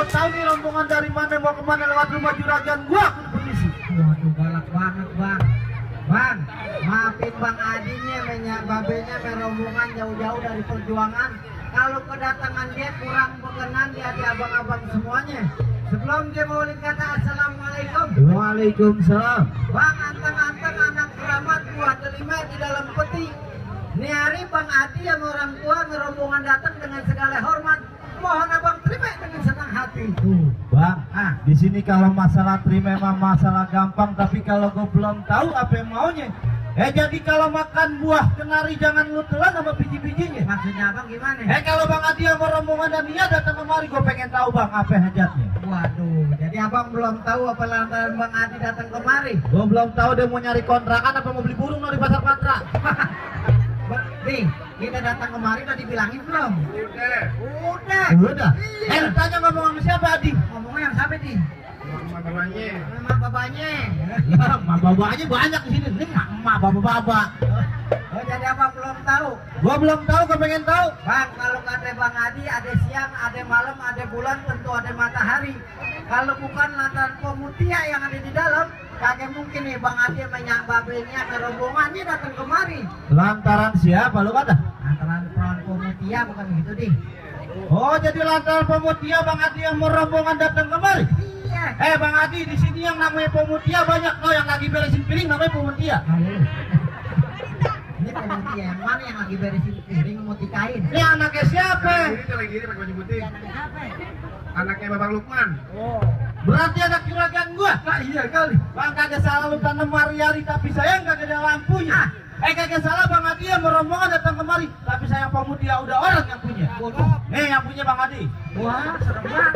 mau tahu nih rombongan dari mana mau kemana lewat rumah juragan gua, aku permisi. Waduh, galak banget bang. Bang, maafin bang Adinya, menyak babenya rombongan jauh-jauh dari perjuangan. Kalau kedatangan dia kurang berkenan di hati abang-abang semuanya. Sebelum dia mau kata assalamualaikum. Waalaikumsalam. Bang, anteng-anteng anak keramat buah delima di dalam peti. Ini hari Bang Adi yang orang tua rombongan datang dengan segala hormat. Mohon abang terima dengan senang hati. Bang, di sini kalau masalah terima memang masalah gampang, tapi kalau gue belum tahu apa yang maunya. Jadi kalau makan buah kenari jangan lu telan sama biji-bijinya. Maksudnya abang gimana? Kalau Bang Adi sama rombongan dan dia datang kemari, gue pengen tahu bang apa hajatnya. Waduh, jadi abang belum tahu apa lantaran Bang Adi datang kemari. Gue belum tahu dia mau nyari kontrakan apa mau beli burung dari pasar Patra. Nih, kita datang kemari udah dibilangin belum? Udah. Udah. Lu tanya ngomong sama siapa Adi? Ngomongnya yang siapa nih? Mama babanya. Mama babanya. Ya, mama babanya banyak di sini. Ini mama baba. Oh, jadi abang belum tahu. Gua belum tahu, gua pengen tahu. Bang, kalau kata Bang Adi ada siang, ada malam, ada bulan, tentu ada matahari. Kalau bukan lantaran pemutia yang ada di dalam, kagak mungkin nih Bang Adi menyak babenya ke rombongannya datang kemari. Lantaran siapa lu kata? Lantaran perawan pemutia bukan begitu nih. Oh, jadi lantaran pemutia Bang Adi yang mau rombongan datang kemari? Iya. Bang Adi, di sini yang namanya pemutia banyak loh, yang lagi beresin piring namanya pemutia. Ini pemutia yang mana yang lagi beresin piring mau tikain? Ini anaknya siapa? Ini lagi pakai baju putih. Anaknya Babang Lukman. Berarti anak juragan gua? Iya kali. Bang, kagak salah lu tanam hari-hari, tapi sayang kagak ada lampunya. Kagak salah Bang Adi yang rombongan datang kemari, tapi sayang pemutia udah orang yang punya. Nih yang punya Bang Adi. Wah, serem banget.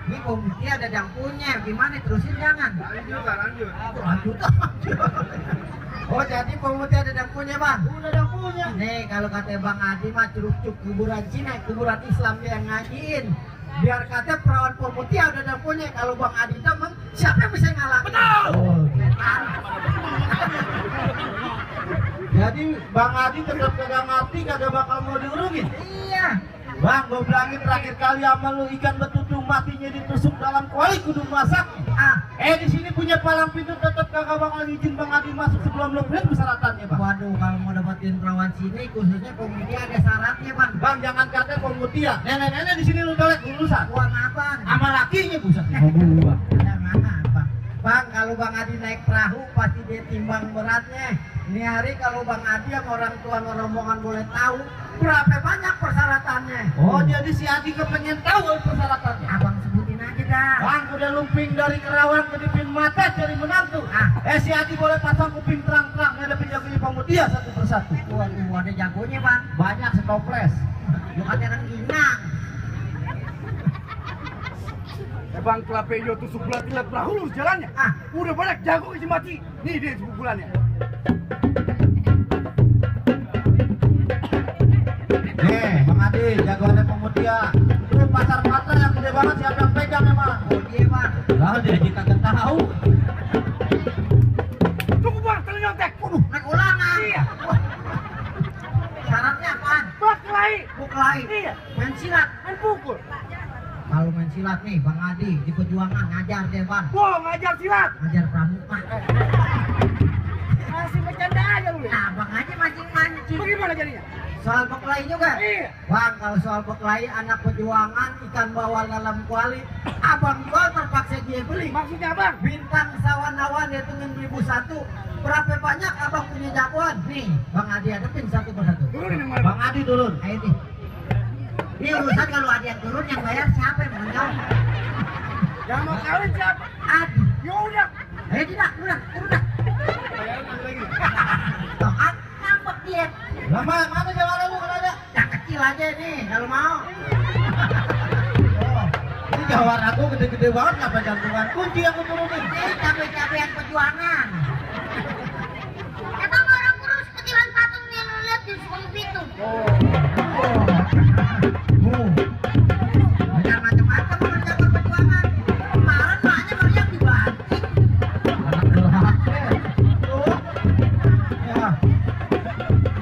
Ini pemutia ada yang punya, gimana terusin jangan? Lanjut. Oh, jadi pemutia ada yang punya bang? Udah yang punya. Nih kalau kata Bang Adi mah curug-curug kuburan Cina, kuburan Islam dia yang ngajiin. Biar kata perawan pemutia udah yang punya. Kalau Bang Adi temen, siapa yang bisa ngalah? Betul. Oh, Jadi Bang Adi tetap kagak ngerti, kagak bakal mau diurungin. iya. Bang, gue bilangin terakhir kali sama lu ikan betutu matinya ditusuk dalam kuali kudu masak. Di sini punya palang pintu tetap kagak bakal izin Bang Adi masuk sebelum lu lihat persyaratannya bang. Waduh, kalau mau dapetin perawan sini khususnya pemutia ada syaratnya bang. Bang, jangan kata pemutia. Nenek-nenek di sini lu colek lulusan. Uang apa? Sama lakinya buset sama gua. Jangan apa. Bang, kalau Bang Adi naik perahu pasti dia timbang beratnya. Ini hari kalau Bang Adi yang orang tua rombongan boleh tahu berapa banyak persyaratannya. Oh, jadi si Adi kepengen tahu persyaratannya. Abang sebutin aja dah. Bang, udah lumping dari Kerawang kedipin mata cari menantu. Si Adi boleh pasang kuping terang-terang ngadepin jagonya pemutia satu persatu. Waduh, ada jagonya bang. Banyak setoples. Lu kata orang inang. Bang Klapeyo tusuk bulat lihat perahu lurus jalannya. Udah banyak jago isi mati. Nih dia bulannya. Nih, Bang Adi, jagoannya pemutia. Itu pasar Patra yang gede banget, siapa yang pegang emang? Oh dia bang. Lah, dia aja kagak tahu. Tunggu bang, tali nyontek. Waduh, naik ulangan. Iya. Syaratnya apaan? Baklai. Buklai. Iya. Main silat. Main pukul. Kalau main silat nih Bang Adi di perjuangan ngajar deh bang. Wow, ngajar silat. Ngajar pramuka. Masih bercanda aja lu. Nah bang aja mancing-mancing. Bagaimana jadinya? Soal beklai juga? Iya. Bang, kalau soal beklai anak perjuangan ikan bawal dalam kuali, abang jual terpaksa dia beli. Maksudnya bang? Bintang sawan-awan dia tungguin 1001. Berapa banyak abang punya jagoan? Nih, Bang Adi hadapin satu persatu. Turunin yang mana? Bang Adi turun. Ayo nih. Ini urusan kalau ada yang turun yang bayar siapa yang menjawab? Yang mau kawin siapa? Adi. Ya udah. Ayo tidak, turun dah. Bayaran nanti lagi. Tuh kan, ngambek dia. Lah, mana jawaban lu kalau ada? Yang kecil aja nih, kalau mau. Ini jawab aku gede-gede banget, ngapa jantungan kunci aku turunin. Ini capek-capekan perjuangan. Emang orang kurus kecilan patung yang lu lihat di Subang Pitu. Jangan macam-macam orang jagoan perjuangan. Kemarin maknya meriam dibanting. Ya.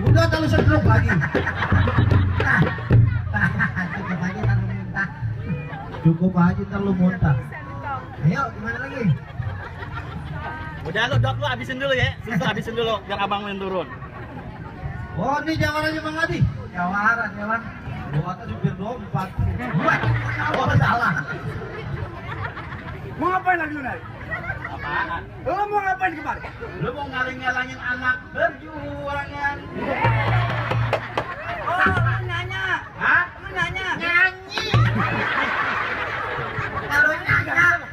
Udah terlalu sedruk lagi. Cukup aja ntar lu muntah. Ayo, gimana lagi? Udah lu dok, lu habisin dulu ya. Susu habisin dulu biar abang yang turun. Oh, ini jawarannya Bang Adi. Jawaran, jawaran. Gua kata supir dompet. Oh, salah. Mau ngapain lagi lu Nari? Apaan? Lu mau ngapain kemarin? Lu mau ngaling-ngalangin anak berjuangan. Oh, lu nanya. Hah? Lu nanya. Nyanyi.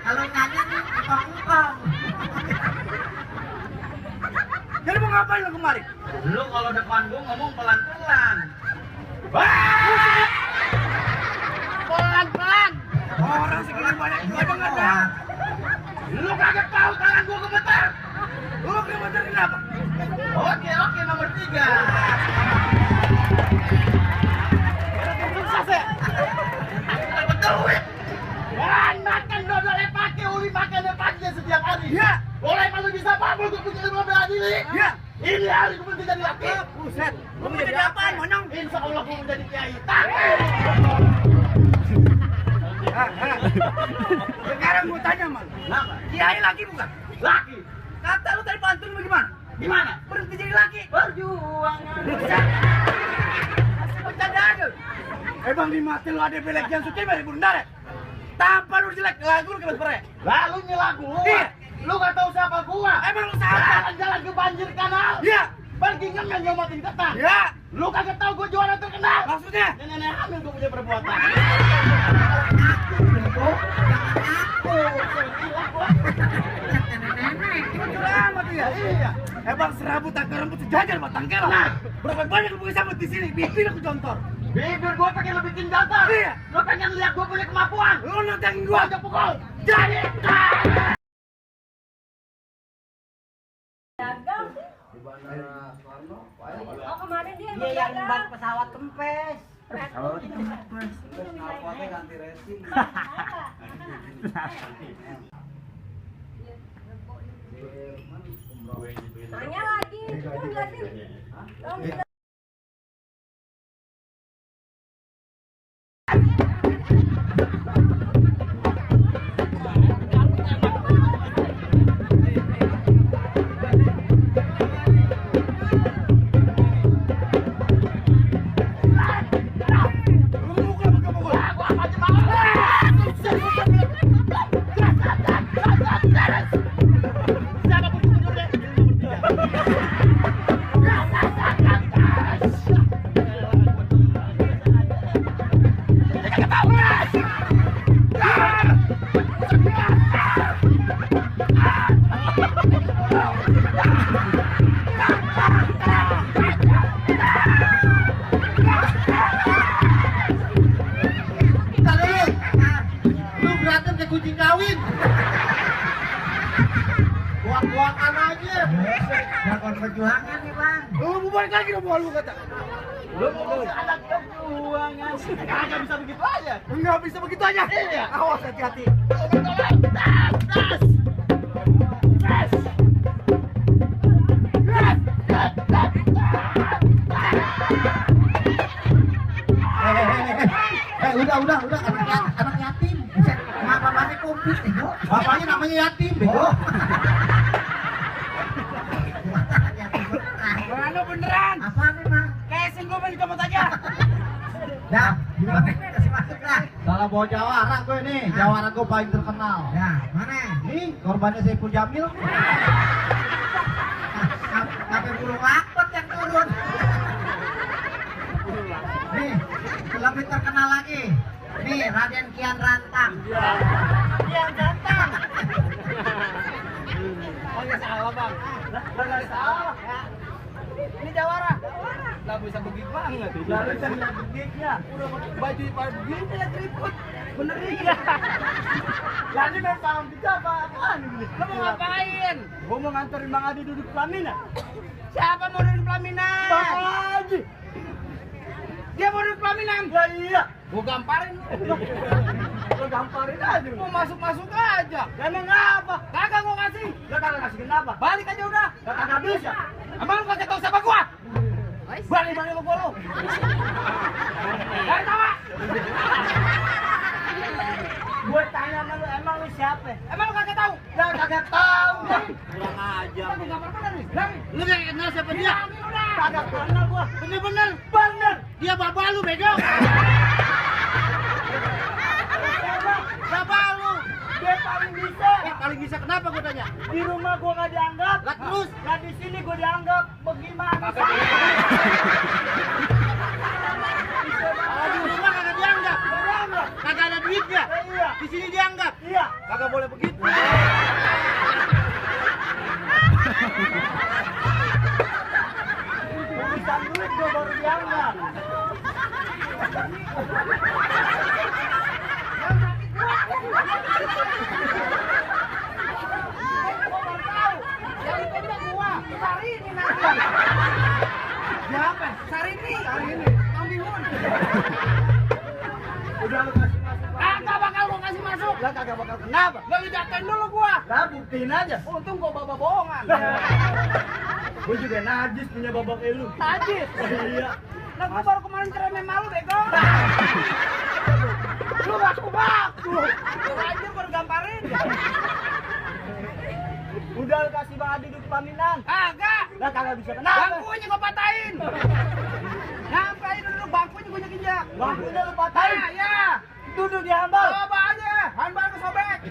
Kalau nanya nih empang-empang. Jadi mau ngapain lu kemarin? Lu kalau depan gua ngomong pelan-pelan. Pelan-pelan. Orang segini banyak juga nggak tahu. Lu kagak tahu tangan gua gemetar. Lu gemetar kenapa? Oke, nomor 3. Sukses ya? Dapat duit. Makan dodol pakai uli makan pakai setiap hari. Iya. Boleh kalau bisa pabul gua punya ilmu bela diri. Iya. Ini hari gua menjadi laki. Buset. Lu mau jadi apaan, Monong? Insya Allah gua menjadi kiai. Sekarang gua tanya mal. Kenapa? Kiai laki bukan? Laki. Kata lu tadi pantun bagaimana? Gimana? Berhenti jadi laki. Perjuangan. Bercanda aja. Emang di mati lu ada belek yang suci dari bundar ya? Tanpa lu jelek lagu lu kena pere. Lalu nyelaku lu. Iya. Lu gak tahu siapa gua. Emang lu siapa? Jalan-jalan ke banjir kanal. Iya. Pergi ngemen nyomatin ketan. Iya. Lu kagak tahu gua juara terkenal. Maksudnya? Nenek hamil gua punya perbuatan. Jujur amat ya. Iya. Emang serabut akar rambut sejajar batang kela. Nah. Berapa banyak lu punya sabut di sini? Bibir aku jontor. Bibir gua pengen lebih tinggalkan. Iya. Lu pengen lihat gua punya kemampuan. Lu nantangin Gua gua. aja pukul. Jadi. Dagang sih. Oh kemarin dia Iya yang ban pesawat kempes. Tanya lagi, kan jelasin. Lu mukul apa kamu gua? Gua apa aja mau. Siapa pun mundur deh. Lu berantem kayak kucing kawin. Buang-buangan aja. Jagoan perjuangan nih bang. Lu mau balik lagi dong lu kata. Lu mau anak perjuangan. Kagak bisa begitu aja. Enggak bisa begitu aja. Iya. Awas hati-hati. Udah anak yatim. Kenapa bapaknya komplit nih kok? Bapaknya namanya yatim, bego. Mana beneran? Apa nih bang? Casing gua main komot aja. Dah, gimana? Kasih masuk dah. Salah bawa jawara gue nih. Jawara gue paling terkenal. Ya, mana? Nih, korbannya Saiful Jamil. Sampai burung lakot yang turun. Nih, lebih terkenal lagi. Nih, Raden Kian Rantang. Kian Rantang. Oh ya salah bang. Nggak salah. Ini jawara. Nggak bisa begitu banget. Lalu bisa lihat begitnya. Udah pakai baju pada begini ya keriput. Bener iya. Lah ini memang paham kita apaan ini? Lo mau ngapain? Gua mau nganterin Bang Adi duduk pelaminan. Siapa mau duduk pelaminan? Bang Adi. Dia mau duduk pelaminan? Ya iya. Gua gamparin. Gua gamparin aja. Mau masuk aja. Emang apa? Kagak gua kasih. Lah kagak kasih kenapa? Balik aja udah. Lah kagak bisa. Emang lu kagak tahu siapa gua? Balik sama gua lu. Dari tawa. siapa? Emang lu kagak tahu? Ya kagak tahu. Kurang ajar. Tapi gambar bener nih. Dari. Lu gak kenal siapa dia? Kagak kenal gua. Bener-bener. Bener. Dia bapak lu, bego. Bapak lu. Dia paling bisa. Paling bisa kenapa gue tanya? Di rumah gua nggak dianggap. Lah terus? Nah di sini gua dianggap. Bagaimana? Kalau di rumah kagak dianggap. Kagak ada duitnya. Iya. Di sini dianggap. Iya. Kagak boleh begitu. Bisa duit gua baru dianggap. Yang ditembak gua. Sari ini nanti. Siapa? Sari ini. Bang Bihun. Udah lu kasih masuk. Kagak bakal gua kasih masuk. Lah kagak bakal kenapa? Gak lu jatuhin dulu gua. Lah buktiin aja. Untung gua bawa bohongan. Gua juga najis punya babak elu. Najis. Iya. Nah, gua baru kemarin cerai malu bego. Lu baku-baku. Lu aja baru gamparin. Udah lu kasih Bang Adi duit paminan. Kagak. Lah kagak bisa kenapa? Bangkunya gua patahin. Ngapain dulu bangkunya gua injak. Bangkunya lu patahin. Ah, ya. Duduk di handball. Coba aja. Handball gua sobek.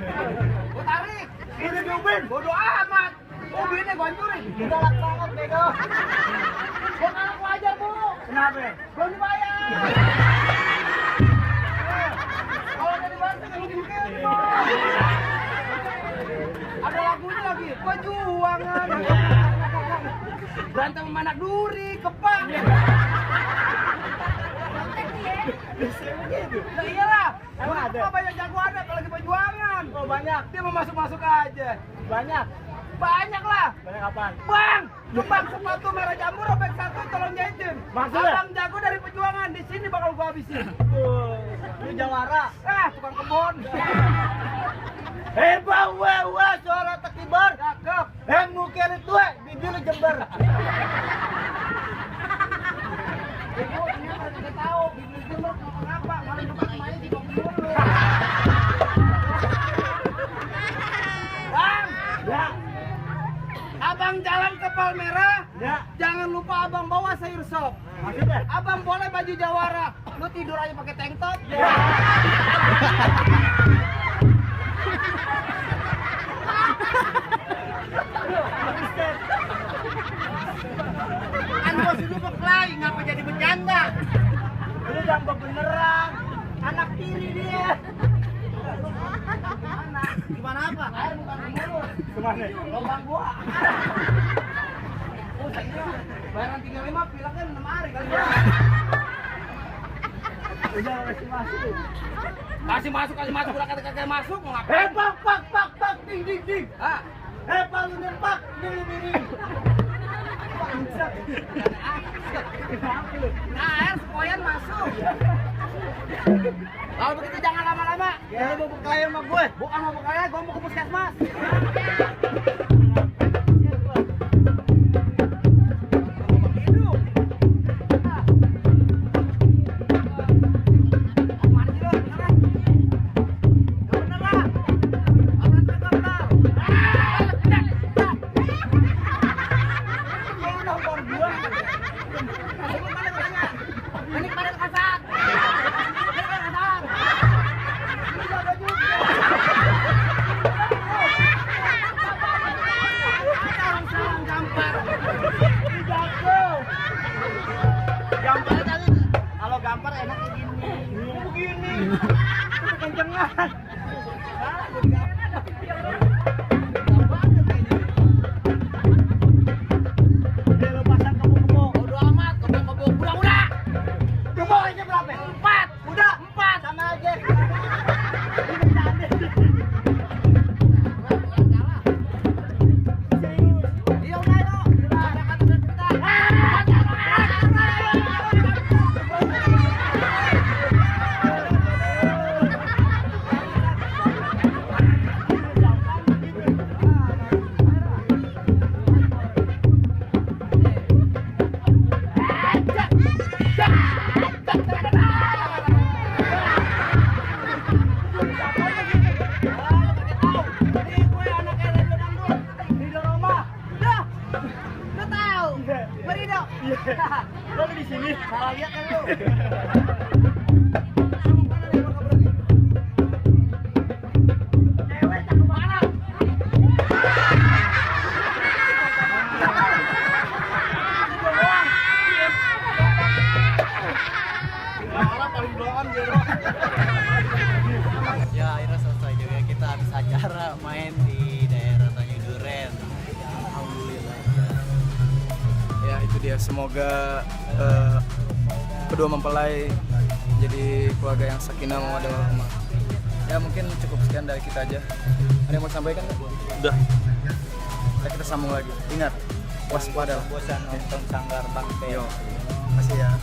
Gua tarik. Ini diubin. Bodoh amat. Mobilnya gua hancurin. Galak banget bego. Gua kalau gua ajar bu. Kenapa? Belum dibayar. Kalau nggak dibayar, nggak mungkin bu. Ada lagunya lagi. Perjuangan. Berantem sama anak duri, kepang. Nah iyalah. Emang ada? Apa banyak jagoan kalau lagi perjuangan. Oh banyak. Dia mau masuk-masuk aja. Banyak. Banyak lah. Banyak apaan? Bang, tukang sepatu merah jamur robek satu tolong jahitin. Maksudnya? Abang jago dari perjuangan, di sini bakal gua habisin. Ini Jawara. Tukang kebun. Bang, wah, suara tekibar. Cakep. Muka lu tua, bibir lu jember. Ibu, ini udah tahu, bibir jember kenapa-napa, malah depan main di kopi dulu. Bang, Ya, abang jalan ke Palmerah, ya. jangan lupa abang bawa sayur sop. Maksudnya? Abang boleh baju jawara, lu tidur aja pakai tank top. Kan gua suruh berkelahi, ngapa jadi bercanda? Lu jambak beneran. Anak tiri dia. Gimana apa? Air bukan mulut. Kemana? Lobang gua. Oh, bayaran 35 bilangnya 6 hari kali ya. Udah kasih masuk. Kasih masuk, udah kata masuk mau ngapain? Pak, ding. Hah? Pak, lu nempak, ding. Bangsat. Kenapa lu? Nah, air sepoyan masuk. Kalau begitu jangan lama-lama. Ya lu mau berkelahi sama gue. Bukan mau berkaya, gua mau ke puskesmas. Hidup. Mana sih lo? Beneran? Gak bener lah. Orang tuh gak bener. Lu nonton gua. Ini pada banyak. Ini pada kasar. Ini pada kasar. Ini jaga juga. Ada orang salah gampar. Gambarnya tadi, kalau gambar enaknya gini. Begini. Kencengan. Dia lu pasang kebo-kebo. Bodo amat, kebo-kebo udah. Kebo aja berapa? 4. Udah 4. Sama aja. Iya udah itu. Ada kata kita. sini. Salah lihat kan lu. Cewek cakep banget. Paling belakang dia. Ya akhirnya selesai juga kita habis acara main di daerah Tanjung Duren. Alhamdulillah. Ya itu dia, semoga kedua mempelai jadi keluarga yang sakinah mawaddah warahmah. Ya mungkin cukup sekian dari kita aja. Ada yang mau sampaikan nggak? Udah. Ya, kita sambung lagi. Ingat, waspada. Bosan nonton Sanggar Bangke. Yo, makasih ya.